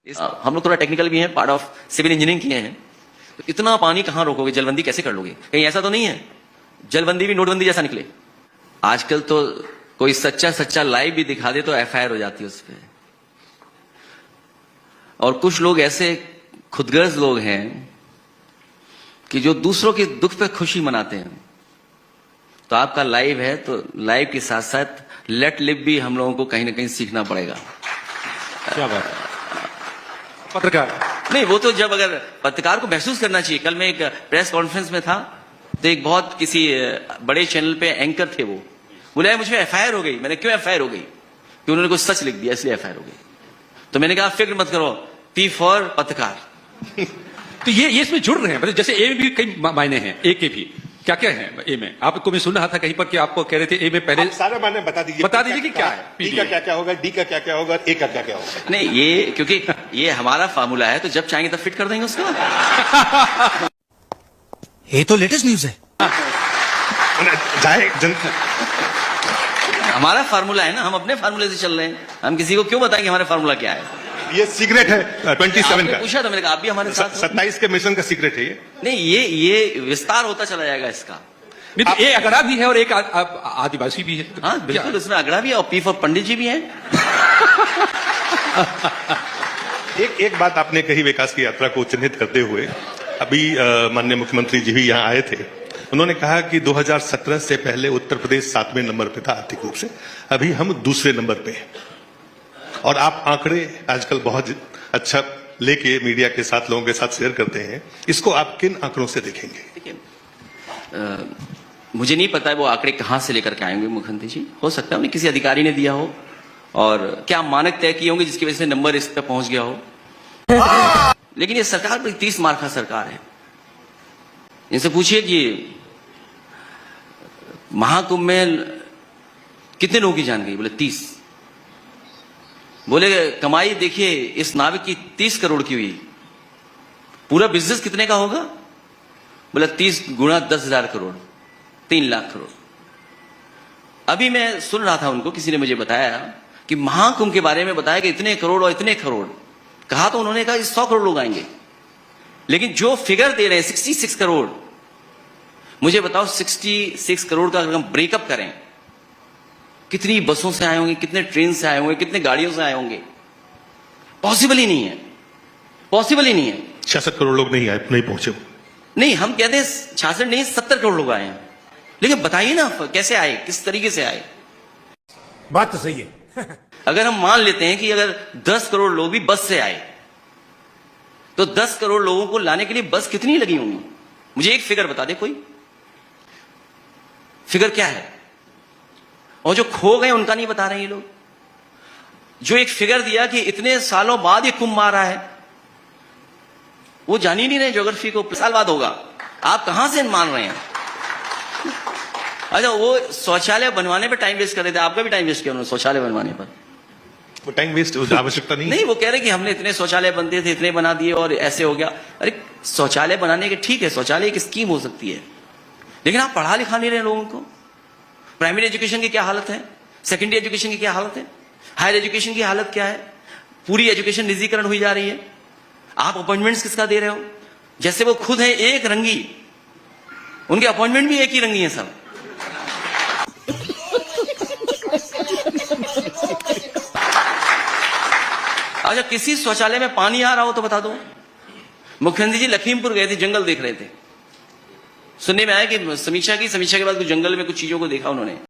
हम लोग थोड़ा टेक्निकल भी हैं, पार्ट ऑफ सिविल इंजीनियरिंग किए हैं। तो इतना पानी कहां रोकोगे? जलबंदी कैसे कर लोगे? कहीं ऐसा तो नहीं है जलबंदी भी नोटबंदी जैसा निकले? आजकल तो कोई सच्चा लाइव भी दिखा दे तो एफआईआर हो जाती है उस पर। और कुछ लोग ऐसे खुदगर्ज लोग हैं कि जो दूसरों के दुख पे खुशी मनाते हैं। तो आपका लाइव है तो लाइव के साथ साथ लेट लिव भी हम लोगों को कहीं ना कहीं सीखना पड़ेगा। क्या बात है? पत्रकार नहीं, वो तो जब अगर पत्रकार को महसूस करना चाहिए। कल मैं एक प्रेस कॉन्फ्रेंस में था तो एक बहुत किसी बड़े चैनल पे एंकर थे, वो बोले मुझे एफआईआर हो गई। मैंने क्यों एफआईआर हो गई? कि उन्होंने कुछ सच लिख दिया इसलिए एफआईआर हो गई। तो मैंने कहा फिक्र मत करो, पी फॉर पत्रकार। तो ये इसमें जुड़ रहे हैं, मतलब जैसे ए में भी कई मायने हैं, ए के भी क्या क्या है? ए में आपको मैं सुन रहा था कहीं पर कि आपको कह रहे थे ए में पहले सारे मायने बता दीजिए कि क्या है, पी का क्या क्या होगा, डी का क्या क्या होगा, ए का क्या क्या होगा। नहीं, ये क्योंकि ये हमारा फार्मूला है तो जब चाहेंगे तब फिट कर देंगे उसको। ये तो लेटेस्ट न्यूज है। जाए हमारा फार्मूला है ना, हम अपने फार्मूले से चल रहे हैं। हम किसी को क्यों बताएंगे हमारा फार्मूला क्या है? ये सीक्रेट है 27 का। पूछा तो मैंने कहा आप भी हमारे साथ। 27 के मिशन का सीक्रेट है ये। नहीं, ये विस्तार होता चला जाएगा इसका। नहीं तो ए अगड़ा भी है और एक आदिवासी भी है। हाँ बिल्कुल, उसमें अगड़ा भी है और पी फॉर पंडित जी भी है। एक बात आपने कही विकास की यात्रा को चिन्हित करते हुए। अभी माननीय मुख्यमंत्री जी भी यहाँ आए थे। उन्होंने कहा कि 2017 से पहले उत्तर प्रदेश 7वें नंबर पे था आर्थिक रूप से, अभी हम दूसरे नंबर पे हैं। और आप आंकड़े आजकल बहुत अच्छा लेके मीडिया के साथ लोगों के साथ शेयर करते हैं, इसको आप किन आंकड़ों से देखेंगे? देखिए, मुझे नहीं पता है वो आंकड़े कहां से लेकर के आएंगे मुख्यमंत्री जी। हो सकता है उन्हें किसी अधिकारी ने दिया हो और क्या मानक तय किए होंगे जिसकी वजह से नंबर इस पर पहुंच गया हो। लेकिन ये सरकार बड़ी 30 मार्क का सरकार है। इनसे पूछिए कि महाकुंभ में कितने लोगों की जान गई? बोले 30। बोले कमाई देखिए इस नाविक की 30 करोड़ की हुई, पूरा बिजनेस कितने का होगा? बोला 30 गुणा 10,000 करोड़, 3 लाख करोड़। अभी मैं सुन रहा था उनको, किसी ने मुझे बताया कि महाकुंभ के बारे में बताया कि इतने करोड़ और इतने करोड़। कहा तो उन्होंने कहा 100 करोड़ लोग आएंगे, लेकिन जो फिगर दे रहे हैं 66 करोड़। मुझे बताओ 66 करोड़ का अगर हम ब्रेकअप करें, कितनी बसों से आए होंगे, कितने ट्रेन से आए होंगे, कितने गाड़ियों से आए होंगे? पॉसिबल ही नहीं है, पॉसिबल ही नहीं है। 66 करोड़ लोग नहीं आए, नहीं पहुंचे। नहीं, हम कहते हैं 66 नहीं 70 करोड़ लोग आए हैं। लेकिन बताइए ना कैसे आए, किस तरीके से आए? बात तो सही है। अगर हम मान लेते हैं कि अगर 10 करोड़ लोग भी बस से आए तो 10 करोड़ लोगों को लाने के लिए बस कितनी लगी होंगी? मुझे एक फिगर बता दे कोई। फिगर क्या है? और जो खो गए उनका नहीं बता रहे ये लोग। जो एक फिगर दिया कि इतने सालों बाद ये कुंभ आ रहा है, वो जान ही नहीं रहे ज्योग्राफी को। साल बाद होगा, आप कहां से मान रहे हैं? अच्छा, वो शौचालय बनवाने पर टाइम वेस्ट कर रहे थे, आपका भी टाइम वेस्ट किया उन्होंने शौचालय बनवाने पर। वो टाइम वेस्ट आवश्यकता नहीं। नहीं, वो कह रहे कि हमने इतने शौचालय बनते थे, इतने बना दिए और ऐसे हो गया। अरे शौचालय बनाने के ठीक है, शौचालय एक स्कीम हो सकती है, लेकिन आप पढ़ा लिखा नहीं रहे लोगों को। प्राइमरी एजुकेशन की क्या हालत है? सेकेंडरी एजुकेशन की क्या हालत है? हायर एजुकेशन की हालत क्या है? पूरी एजुकेशन निजीकरण हुई जा रही है। आप अपॉइंटमेंट्स किसका दे रहे हो? जैसे वो खुद है एक रंगी, उनके अपॉइंटमेंट भी एक ही रंगी है सब। अच्छा, किसी शौचालय में पानी आ रहा हो तो बता दो। मुख्यमंत्री जी लखीमपुर गए थे, जंगल देख रहे थे। सुनने में आया कि समीक्षा के बाद कुछ जंगल में कुछ चीजों को देखा उन्होंने।